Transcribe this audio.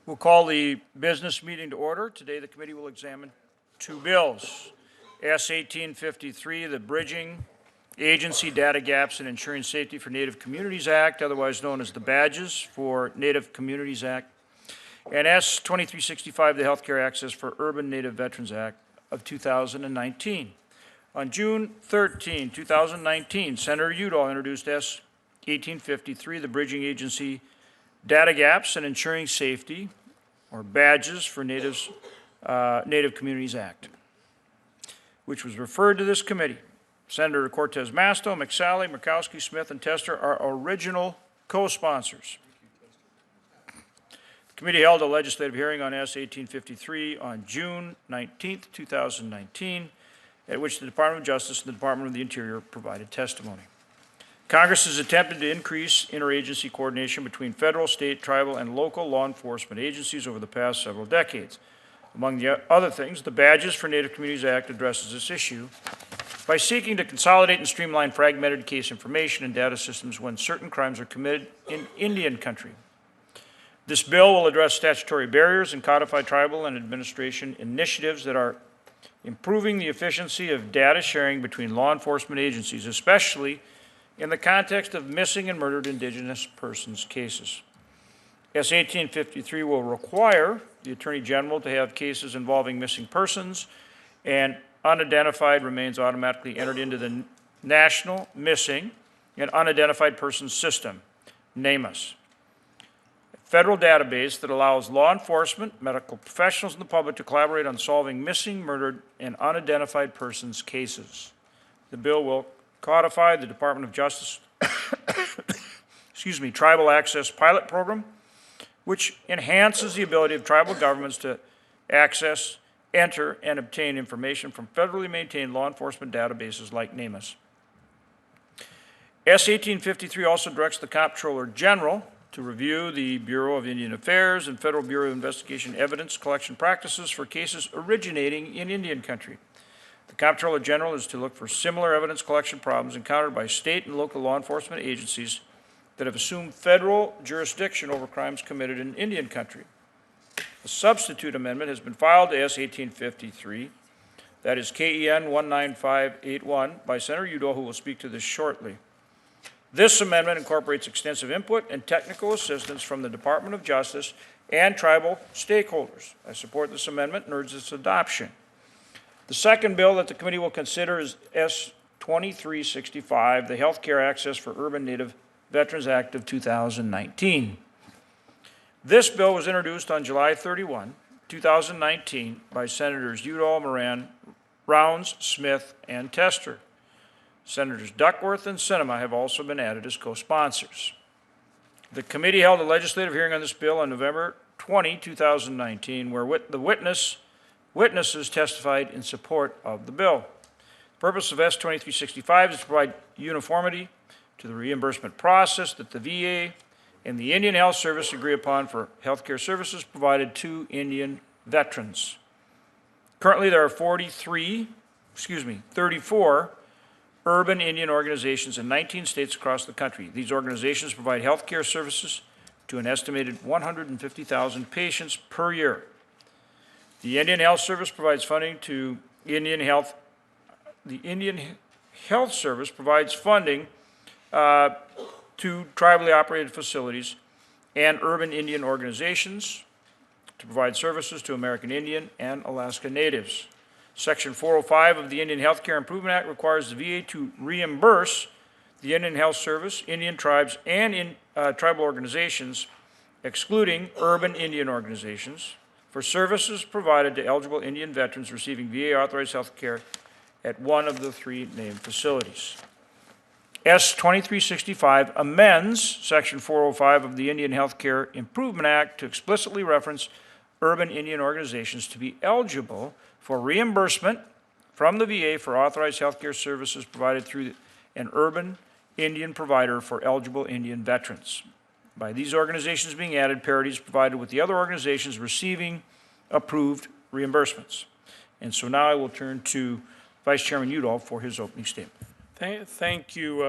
We'll call the business meeting to order. Today, the committee will examine two bills. S.1853, the Bridging Agency Data Gaps and Ensuring Safety for Native Communities Act, otherwise known as the Badges for Native Communities Act, and S.2365, the Healthcare Access for Urban Native Veterans Act of 2019. On June 13, 2019, Senator Udall introduced S.1853, the Bridging Agency Data Gaps and Ensuring Safety, or Badges for Native Communities Act, which was referred to this committee. Senator Cortez Masto, McSally, Murkowski, Smith, and Tester are original co-sponsors. The committee held a legislative hearing on S.1853 on June 19, 2019, at which the Department of Justice and the Department of the Interior provided testimony. Congress has attempted to increase interagency coordination between federal, state, tribal, and local law enforcement agencies over the past several decades. Among the other things, the Badges for Native Communities Act addresses this issue by seeking to consolidate and streamline fragmented case information and data systems when certain crimes are committed in Indian country. This bill will address statutory barriers and codify tribal and administration initiatives that are improving the efficiency of data sharing between law enforcement agencies, especially in the context of missing and murdered Indigenous persons cases. S.1853 will require the Attorney General to have cases involving missing persons and unidentified remains automatically entered into the National Missing and Unidentified Persons System, NAMUS, a federal database that allows law enforcement, medical professionals, and the public to collaborate on solving missing, murdered, and unidentified persons cases. The bill will codify the Department of Justice Tribal Access Pilot Program, which enhances the ability of tribal governments to access, enter, and obtain information from federally maintained law enforcement databases like NAMUS. S.1853 also directs the Comptroller General to review the Bureau of Indian Affairs and Federal Bureau of Investigation evidence collection practices for cases originating in Indian country. The Comptroller General is to look for similar evidence collection problems encountered by state and local law enforcement agencies that have assumed federal jurisdiction over crimes committed in Indian country. A substitute amendment has been filed to S.1853, that is KEN 19581, by Senator Udall, who will speak to this shortly. This amendment incorporates extensive input and technical assistance from the Department of Justice and tribal stakeholders. I support this amendment and urge its adoption. The second bill that the committee will consider is S.2365, the Healthcare Access for Urban Native Veterans Act of 2019. This bill was introduced on July 31, 2019 by Senators Udall, Moran, Rounds, Smith, and Tester. Senators Duckworth and Sinema have also been added as co-sponsors. The committee held a legislative hearing on this bill on November 20, 2019, where witnesses testified in support of the bill. The purpose of S.2365 is to provide uniformity to the reimbursement process that the VA and the Indian Health Service agree upon for healthcare services provided to Indian veterans. Currently, there are 34 urban Indian organizations in 19 states across the country. These organizations provide healthcare services to an estimated 150,000 patients per year. The Indian Health Service provides funding to The Indian Health Service provides funding to tribally operated facilities and urban Indian organizations to provide services to American Indian and Alaska Natives. Section 405 of the Indian Healthcare Improvement Act requires the VA to reimburse the Indian Health Service, Indian tribes, and tribal organizations, excluding urban Indian organizations, for services provided to eligible Indian veterans receiving VA-authorized health care at one of the three named facilities. S.2365 amends Section 405 of the Indian Healthcare Improvement Act to explicitly reference urban Indian organizations to be eligible for reimbursement from the VA for authorized healthcare services provided through an urban Indian provider for eligible Indian veterans. By these organizations being added, parity is provided with the other organizations receiving approved reimbursements. And so now I will turn to Vice Chairman Udall for his opening statement. Thank you,